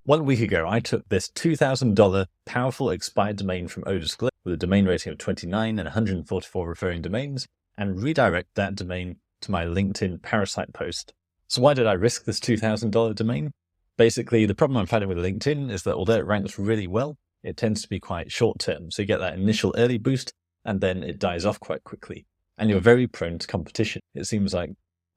1 week ago, I took this $2,000 powerful expired domain from Otis Global with a domain rating of 29 and 144 referring domains and redirect that domain to my LinkedIn Parasite post. So why did I risk this $2,000 domain? Basically, the problem I'm finding with LinkedIn is that although it ranks really well, it tends to be quite short term. So you get that initial early boost and then it dies off quite quickly. And you're very prone to competition. It seems like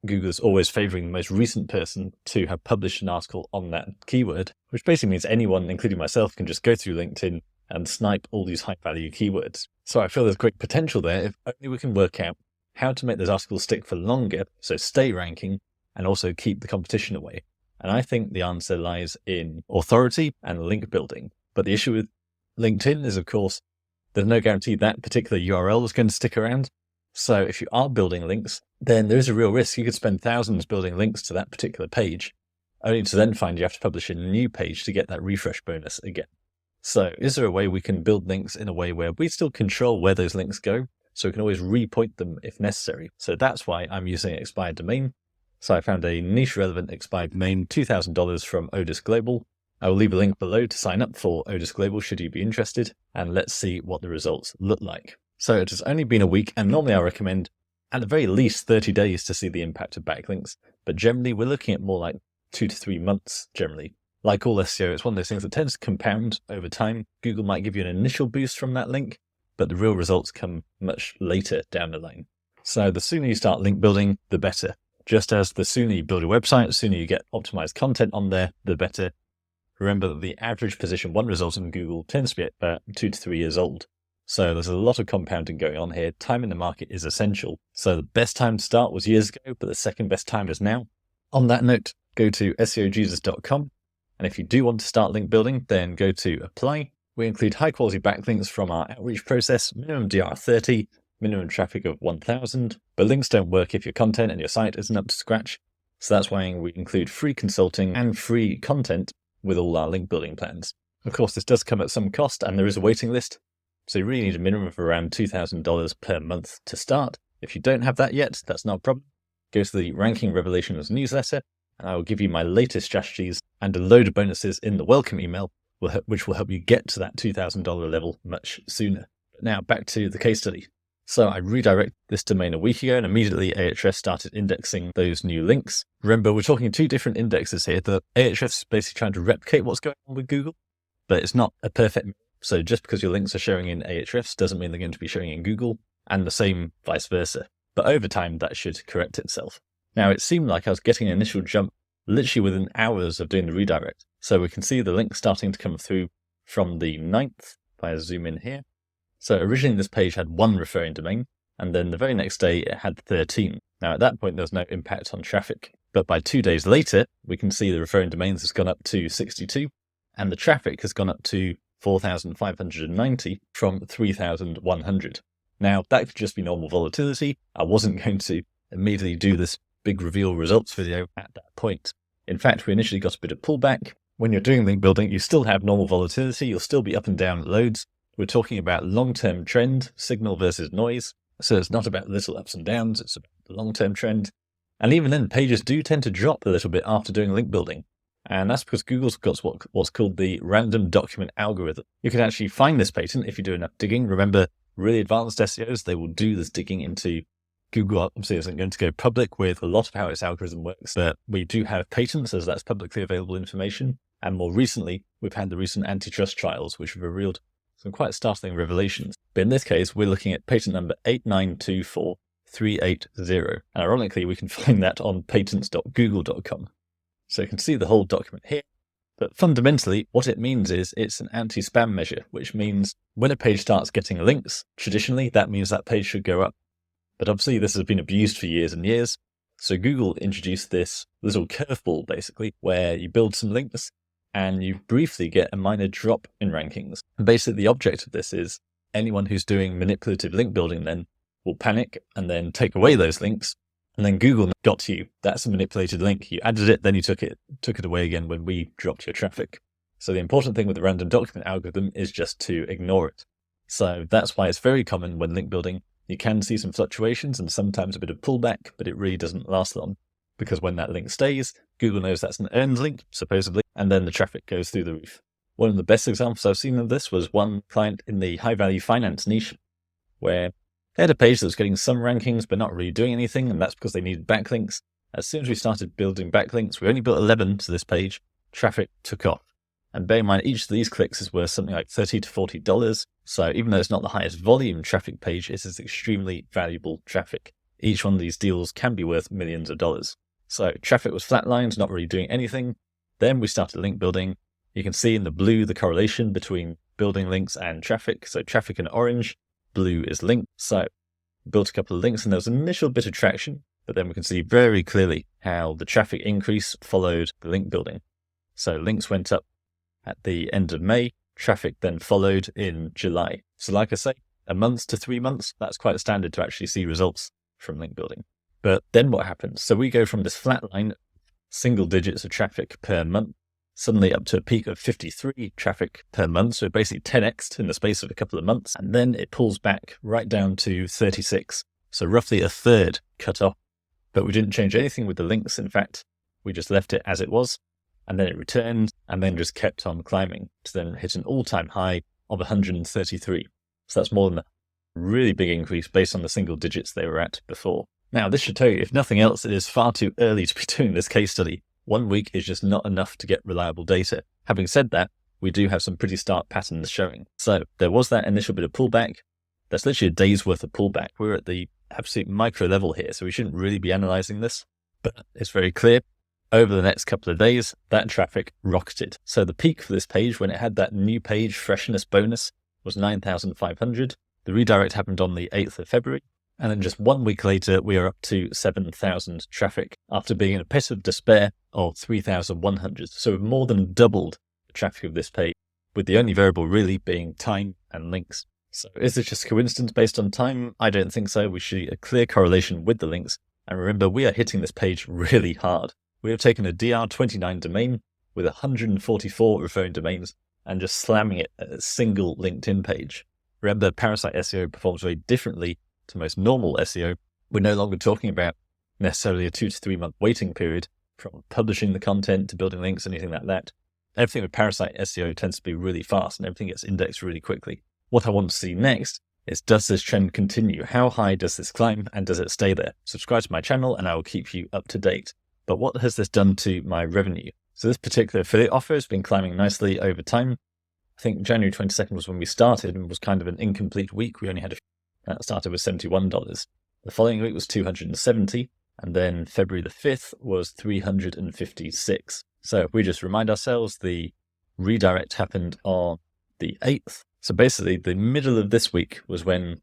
Google is always favoring the most recent person to have published an article on that keyword, which basically means anyone, including myself, can just go through LinkedIn and snipe all these high value keywords. So I feel there's great potential there if only we can work out how to make those articles stick for longer, so stay ranking and also keep the competition away. And I think the answer lies in authority and link building. But the issue with LinkedIn is, of course, there's no guarantee that particular URL is going to stick around. So if you are building links, then there is a real risk. You could spend thousands building links to that particular page, only to then find you have to publish a new page to get that refresh bonus again. So is there a way we can build links in a way where we still control where those links go, so we can always repoint them if necessary? So that's why I'm using an expired domain. So I found a niche relevant expired domain, $2,000 from Otis Global. I will leave a link below to sign up for Otis Global should you be interested, and let's see what the results look like. So it has only been a week, and normally I recommend at the very least 30 days to see the impact of backlinks, but generally we're looking at more like 2 to 3 months generally. Like all SEO, it's one of those things that tends to compound over time. Google might give you an initial boost from that link, but the real results come much later down the line. So the sooner you start link building, the better. Just as the sooner you build a website, the sooner you get optimized content on there, the better. Remember that the average position 1 result in Google tends to be about 2 to 3 years old. So there's a lot of compounding going on here. Time in the market is essential. So the best time to start was years ago, but the second best time is now. On that note, go to seojesus.com. And if you do want to start link building, then go to apply. We include high quality backlinks from our outreach process, minimum DR 30, minimum traffic of 1,000. But links don't work if your content and your site isn't up to scratch. So that's why we include free consulting and free content with all our link building plans. Of course, this does come at some cost and there is a waiting list. So you really need a minimum of around $2,000 per month to start. If you don't have that yet, that's not a problem. Go to the Ranking Revelations newsletter, and I will give you my latest strategies and a load of bonuses in the welcome email, which will help you get to that $2,000 level much sooner. But now back to the case study. So I redirected this domain a week ago, and immediately Ahrefs started indexing those new links. Remember, we're talking 2 different indexes here. The Ahrefs is basically trying to replicate what's going on with Google, but it's not a perfect. So just because your links are showing in Ahrefs doesn't mean they're going to be showing in Google, and the same vice versa. But over time, that should correct itself. Now, it seemed like I was getting an initial jump literally within hours of doing the redirect. So we can see the link starting to come through from the 9th, if I zoom in here. So originally this page had 1 referring domain, and then the very next day it had 13. Now at that point, there was no impact on traffic. But by 2 days later, we can see the referring domains has gone up to 62, and the traffic has gone up to 4,590 from 3,100. Now, that could just be normal volatility. I wasn't going to immediately do this big reveal results video at that point. In fact, we initially got a bit of pullback. When you're doing link building, you still have normal volatility. You'll still be up and down loads. We're talking about long-term trend, signal versus noise. So it's not about little ups and downs. It's about the long-term trend. And even then, pages do tend to drop a little bit after doing link building. And that's because Google's got what's called the random document algorithm. You can actually find this patent if you do enough digging. Remember, really advanced SEOs, they will do this digging into Google. Obviously, isn't going to go public with a lot of how its algorithm works, but we do have patents as that's publicly available information. And more recently, we've had the recent antitrust trials, which have revealed some quite startling revelations. But in this case, we're looking at patent number 8924380. And ironically, we can find that on patents.google.com. So you can see the whole document here. But fundamentally, what it means is it's an anti-spam measure, which means when a page starts getting links, traditionally, that means that page should go up. But obviously, this has been abused for years and years. So Google introduced this little curveball, basically, where you build some links and you briefly get a minor drop in rankings. And basically, the object of this is anyone who's doing manipulative link building then will panic and then take away those links. And then Google got to you. That's a manipulated link. You added it, then you took it away again when we dropped your traffic. So the important thing with the random document algorithm is just to ignore it. So that's why it's very common when link building. You can see some fluctuations and sometimes a bit of pullback, but it really doesn't last long. because when that link stays, Google knows that's an earned link, supposedly, and then the traffic goes through the roof. One of the best examples I've seen of this was one client in the high-value finance niche, where they had a page that was getting some rankings but not really doing anything, and that's because they needed backlinks. As soon as we started building backlinks, we only built 11 to this page, traffic took off. And bear in mind, each of these clicks is worth something like $30 to $40. So even though it's not the highest volume traffic page, it is extremely valuable traffic. Each one of these deals can be worth millions of dollars. So traffic was flatlined, not really doing anything. Then we started link building. You can see in the blue the correlation between building links and traffic. So traffic in orange, blue is link. So built a couple of links and there was an initial bit of traction, but then we can see very clearly how the traffic increase followed the link building. So links went up at the end of May, traffic then followed in July. So like I say, a month to 3 months, that's quite standard to actually see results from link building. But then what happens? So we go from this flat line, single digits of traffic per month, suddenly up to a peak of 53 traffic per month. So basically 10x'd in the space of a couple of months. And then it pulls back right down to 36. So roughly a third cut off. But we didn't change anything with the links. In fact, we just left it as it was. And then it returned and then just kept on climbing to then hit an all-time high of 133. So that's more than a really big increase based on the single digits they were at before. Now, this should tell you, if nothing else, it is far too early to be doing this case study. 1 week is just not enough to get reliable data. Having said that, we do have some pretty stark patterns showing. So there was that initial bit of pullback. That's literally a day's worth of pullback. We're at the absolute micro level here, so we shouldn't really be analyzing this. But it's very clear. Over the next couple of days, that traffic rocketed. So the peak for this page, when it had that new page freshness bonus, was 9,500. The redirect happened on the 8th of February. And then just 1 week later, we are up to 7,000 traffic after being in a pit of despair of 3,100. So we've more than doubled the traffic of this page, with the only variable really being time and links. So is this just coincidence based on time? I don't think so. We see a clear correlation with the links. And remember, we are hitting this page really hard. We have taken a DR29 domain with 144 referring domains and just slamming it at a single LinkedIn page. Remember, Parasite SEO performs very differently to most normal SEO. We're no longer talking about necessarily a 2 to 3 month waiting period from publishing the content to building links, anything like that. Everything with Parasite SEO tends to be really fast and everything gets indexed really quickly. What I want to see next is, does this trend continue? How high does this climb and does it stay there? Subscribe to my channel and I will keep you up to date. But what has this done to my revenue? So this particular affiliate offer has been climbing nicely over time. I think January 22nd was when we started and was kind of an incomplete week. We only had started with $71. The following week was $270. And then February the 5th was $356. So if we just remind ourselves, the redirect happened on the 8th. So basically the middle of this week was when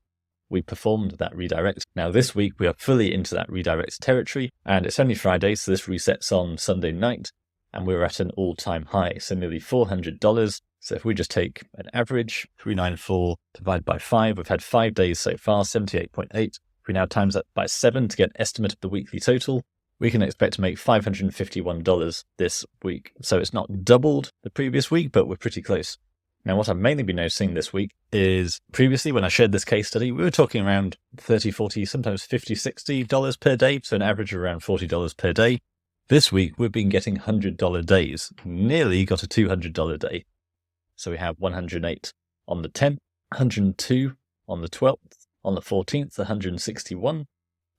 we performed that redirect. Now this week we are fully into that redirect territory and it's only Friday, so this resets on Sunday night and we're at an all-time high, so nearly $400. So if we just take an average, 394 divided by 5, we've had 5 days so far, 78.8. If we now times that by 7 to get an estimate of the weekly total, we can expect to make $551 this week. So it's not doubled the previous week, but we're pretty close. Now, what I've mainly been noticing this week is previously when I shared this case study, we were talking around $30, $40, sometimes $50, $60 per day. So an average of around $40 per day. This week, we've been getting $100 days, nearly got a $200 day. So we have 108 on the 10th, 102 on the 12th, on the 14th, 161.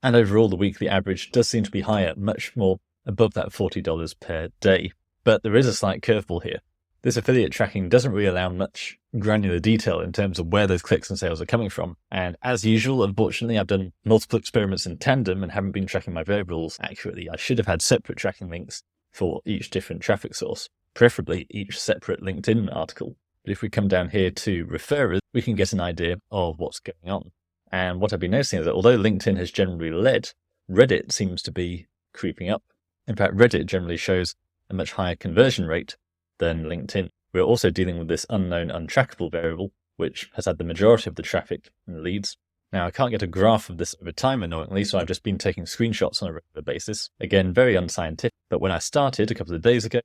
And overall, the weekly average does seem to be higher, much more above that $40 per day. But there is a slight curveball here. This affiliate tracking doesn't really allow much granular detail in terms of where those clicks and sales are coming from. And as usual, unfortunately, I've done multiple experiments in tandem and haven't been tracking my variables accurately. I should have had separate tracking links for each different traffic source, preferably each separate LinkedIn article. But if we come down here to referrers, we can get an idea of what's going on. And what I've been noticing is that although LinkedIn has generally led, Reddit seems to be creeping up. In fact, Reddit generally shows a much higher conversion rate than LinkedIn. We're also dealing with this unknown untrackable variable, which has had the majority of the traffic and leads. Now, I can't get a graph of this over time, annoyingly, so I've just been taking screenshots on a regular basis. Again, very unscientific, but when I started a couple of days ago,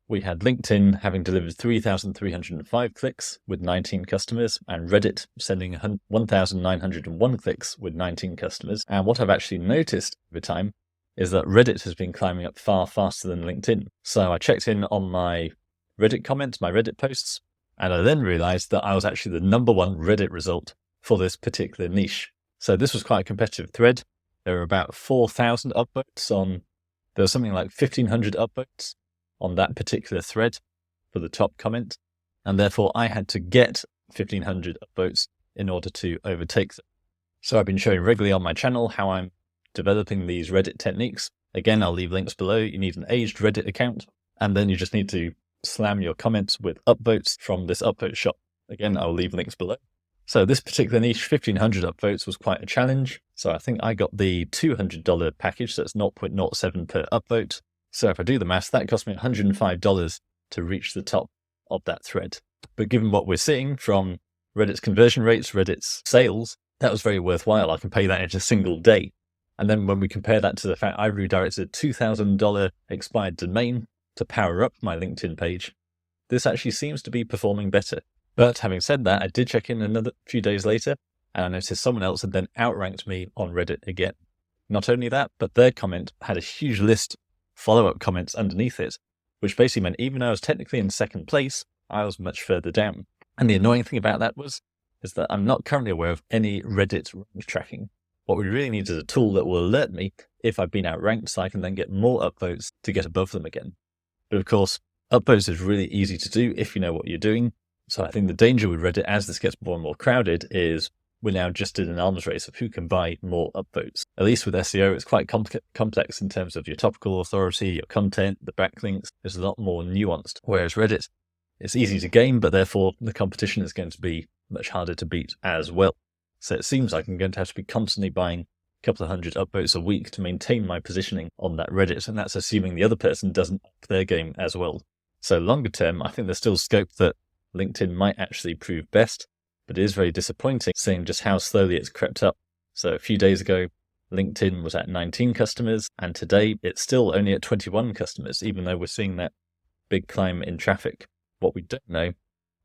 we had LinkedIn having delivered 3,305 clicks with 19 customers, and Reddit sending 1,901 clicks with 19 customers. And what I've actually noticed over time is that Reddit has been climbing up far faster than LinkedIn. So I checked in on my Reddit comments, my Reddit posts, and I then realized that I was actually the #1 Reddit result for this particular niche. So this was quite a competitive thread. There were about 4,000 upvotes there was something like 1,500 upvotes on that particular thread for the top comment. And therefore I had to get 1,500 upvotes in order to overtake them. So I've been showing regularly on my channel how I'm developing these Reddit techniques. Again, I'll leave links below. You need an aged Reddit account, and then you just need to slam your comments with upvotes from this upvote shop. Again, I'll leave links below. So this particular niche, 1,500 upvotes, was quite a challenge. So I think I got the $200 package, so that's 0.07 per upvote. So if I do the maths, that cost me $105 to reach the top of that thread. But given what we're seeing from Reddit's conversion rates, Reddit's sales, that was very worthwhile. I can pay that in a single day. And then when we compare that to the fact I redirected a $2,000 expired domain to power up my LinkedIn page, this actually seems to be performing better. But having said that, I did check in another few days later, and I noticed someone else had then outranked me on Reddit again. Not only that, but their comment had a huge list of follow-up comments underneath it, which basically meant even though I was technically in second place, I was much further down. And the annoying thing about that is that I'm not currently aware of any Reddit rank tracking. What we really need is a tool that will alert me if I've been outranked so I can then get more upvotes to get above them again. But of course, upvotes is really easy to do if you know what you're doing. So I think the danger with Reddit as this gets more and more crowded is we're now just in an arms race of who can buy more upvotes. At least with SEO, it's quite complex in terms of your topical authority, your content, the backlinks. It's a lot more nuanced. Whereas Reddit, it's easy to gain, but therefore the competition is going to be much harder to beat as well. So it seems like I'm going to have to be constantly buying a couple of hundred upvotes a week to maintain my positioning on that Reddit. And that's assuming the other person doesn't up their game as well. So longer term, I think there's still scope that LinkedIn might actually prove best, but it is very disappointing seeing just how slowly it's crept up. So a few days ago, LinkedIn was at 19 customers, and today it's still only at 21 customers, even though we're seeing that big climb in traffic. What we don't know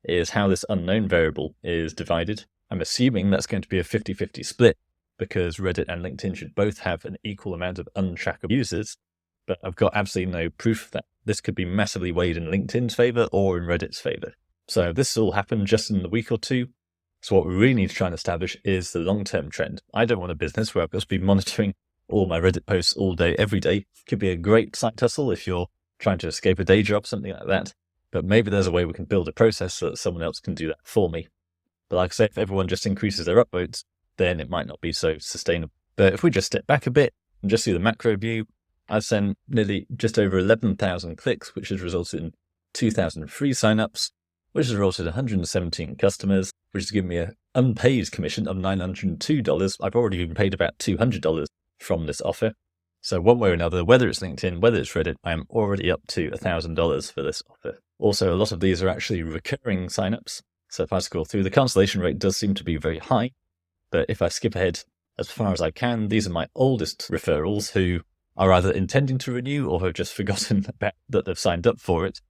is how this unknown variable is divided. I'm assuming that's going to be a 50-50 split because Reddit and LinkedIn should both have an equal amount of untrackable users, but I've got absolutely no proof of that. This could be massively weighed in LinkedIn's favor or in Reddit's favor. So this all happened just in a week or two. So what we really need to try and establish is the long-term trend. I don't want a business where I've got to be monitoring all my Reddit posts all day, every day. It could be a great side hustle if you're trying to escape a day job, something like that. But maybe there's a way we can build a process so that someone else can do that for me. But like I say, if everyone just increases their upvotes, then it might not be so sustainable. But if we just step back a bit and just see the macro view, I've sent nearly just over 11,000 clicks, which has resulted in 2,000 free signups, which has resulted in 117 customers, which has given me an unpaid commission of $902. I've already been paid about $200 from this offer. So one way or another, whether it's LinkedIn, whether it's Reddit, I am already up to $1,000 for this offer. Also, a lot of these are actually recurring signups. So if I scroll through, the cancellation rate does seem to be very high. But if I skip ahead as far as I can, these are my oldest referrals who are either intending to renew or have just forgotten about that they've signed up for it.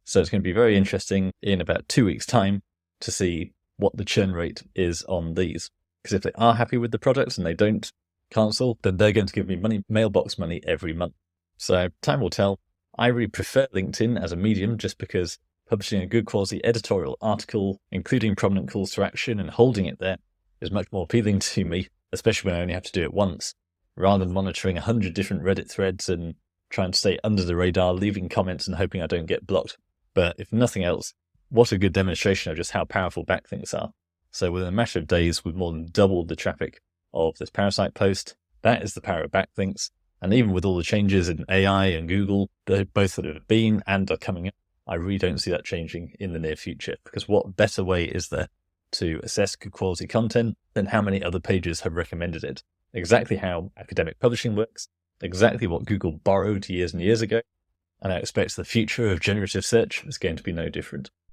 So it's going to be very interesting in about 2 weeks' time to see what the churn rate is on these. Because if they are happy with the product and they don't cancel, then they're going to give me money, mailbox money every month. So time will tell. I really prefer LinkedIn as a medium just because publishing a good quality editorial article, including prominent calls to action and holding it there, is much more appealing to me, especially when I only have to do it once, rather than monitoring 100 different Reddit threads and trying to stay under the radar, leaving comments and hoping I don't get blocked. But if nothing else, what a good demonstration of just how powerful backlinks are. So within a matter of days, we've more than doubled the traffic of this Parasite post. That is the power of backlinks. And even with all the changes in AI and Google, they both that have been and are coming up, I really don't see that changing in the near future. Because what better way is there to assess good quality content than how many other pages have recommended it? Exactly how academic publishing works, exactly what Google borrowed years and years ago. And I expect the future of generative search is going to be no different.